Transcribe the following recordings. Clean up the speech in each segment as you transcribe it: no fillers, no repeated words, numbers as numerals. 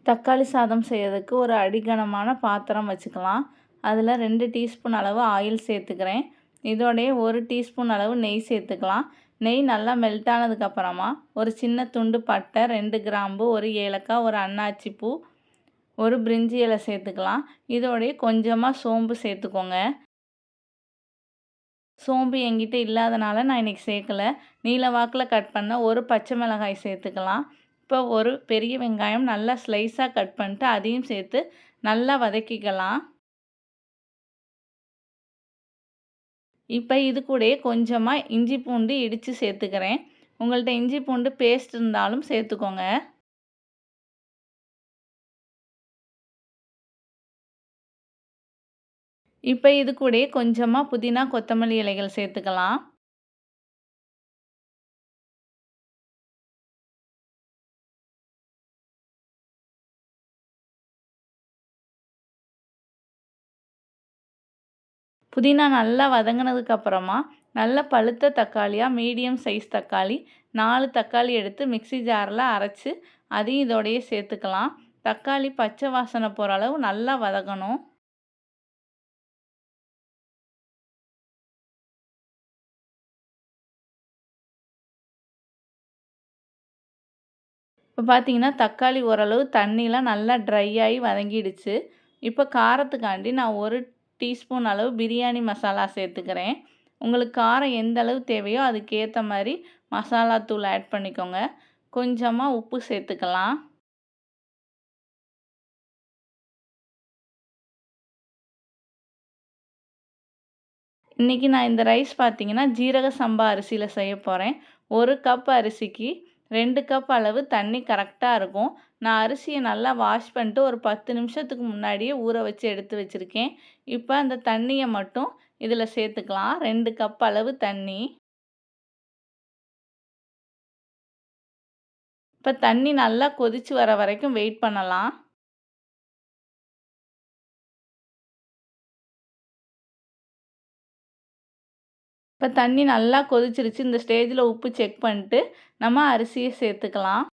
தக்காளி சாதம் செய்யறதுக்கு ஒரு அடிகனமான பாத்திரம் வச்சுக்கலாம். அதில் 2 டீஸ்பூன் அளவு ஆயில் சேர்த்துக்கிறேன். இதோடைய 1 டீஸ்பூன் அளவு நெய் சேர்த்துக்கலாம். நெய் நல்லா மெல்ட் ஆனதுக்கப்புறமா ஒரு சின்ன துண்டு பட்டை, 2 கிராம்பு, 1 ஏலக்காய், 1 அன்னாச்சி பூ, 1 பிரிஞ்சி இலை சேர்த்துக்கலாம். இதோடைய கொஞ்சமாக சோம்பு சேர்த்துக்கோங்க. சோம்பு என்கிட்ட இல்லாதனால நான் இன்றைக்கி சேர்க்கலை. நீல வாக்கில் கட் பண்ண ஒரு பச்சை மிளகாய் சேர்த்துக்கலாம். இப்போ ஒரு பெரிய வெங்காயம் நல்லா ஸ்லைஸாக கட் பண்ணிட்டு அதையும் சேர்த்து நல்லா வதக்கிக்கலாம். இப்போ இது கூடயே கொஞ்சமாக இஞ்சி பூண்டு இடித்து சேர்த்துக்கிறேன். உங்கள்கிட்ட இஞ்சி பூண்டு பேஸ்ட் இருந்தாலும் சேர்த்துக்கோங்க. இப்போ இது கூடயே கொஞ்சமாக புதினா கொத்தமல்லி இலைகள் சேர்த்துக்கலாம். புதினா நல்லா வதங்கினதுக்கப்புறமா நல்ல பழுத்த தக்காளியாக மீடியம் சைஸ் தக்காளி 4 தக்காளி எடுத்து மிக்ஸி ஜாரில் அரைச்சி அதையும் இதோடையே சேர்த்துக்கலாம். தக்காளி பச்சை வாசனை போகிற அளவு நல்லா வதங்கணும். இப்போ பார்த்தீங்கன்னா தக்காளி ஓரளவு தண்ணிலாம் நல்லா ட்ரை ஆகி வதங்கிடுச்சு. இப்போ காரத்துக்காண்டி நான் 1 டீஸ்பூன் அளவு பிரியாணி மசாலா சேர்த்துக்கிறேன். உங்களுக்கு காரம் எந்த அளவு தேவையோ அதுக்கேற்ற மாதிரி மசாலா தூள் ஆட் பண்ணிக்கோங்க. கொஞ்சமாக உப்பு சேர்த்துக்கலாம். இன்றைக்கி நான் இந்த ரைஸ் பார்த்தீங்கன்னா ஜீரக சம்பா அரிசியில் செய்ய போகிறேன். 1 கப் அரிசிக்கு 2 கப் அளவு தண்ணி கரெக்டாக இருக்கும். நான் அரிசியை நல்லா வாஷ் பண்ணிட்டு ஒரு 10 நிமிஷத்துக்கு முன்னாடியே ஊற வச்சு எடுத்து வச்சுருக்கேன். இப்போ அந்த தண்ணியை மட்டும் இதில் சேர்த்துக்கலாம். 2 கப் அளவு தண்ணி. இப்போ தண்ணி நல்லா கொதித்து வர வரைக்கும் வெயிட் பண்ணலாம். இப்போ தண்ணி நல்லா கொதிச்சிருச்சு. இந்த ஸ்டேஜில் உப்பு செக் பண்ணிட்டு நம்ம அரிசியை சேர்த்துக்கலாம்.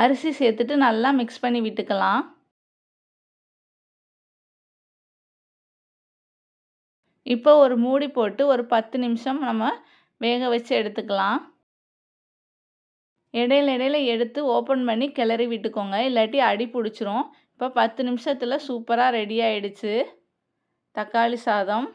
அரிசி சேர்த்துட்டு நல்லா மிக்ஸ் பண்ணி விட்டுக்கலாம். இப்போ ஒரு மூடி போட்டு ஒரு 10 நிமிஷம் நம்ம வேக வச்சு எடுத்துக்கலாம். இடையில எடுத்து ஓப்பன் பண்ணி கிளறி விட்டுக்கோங்க, இல்லாட்டி அடி பிடிச்சிரும். இப்போ 10 நிமிஷத்தில் சூப்பராக ரெடி ஆகிடுச்சு தக்காளி சாதம்.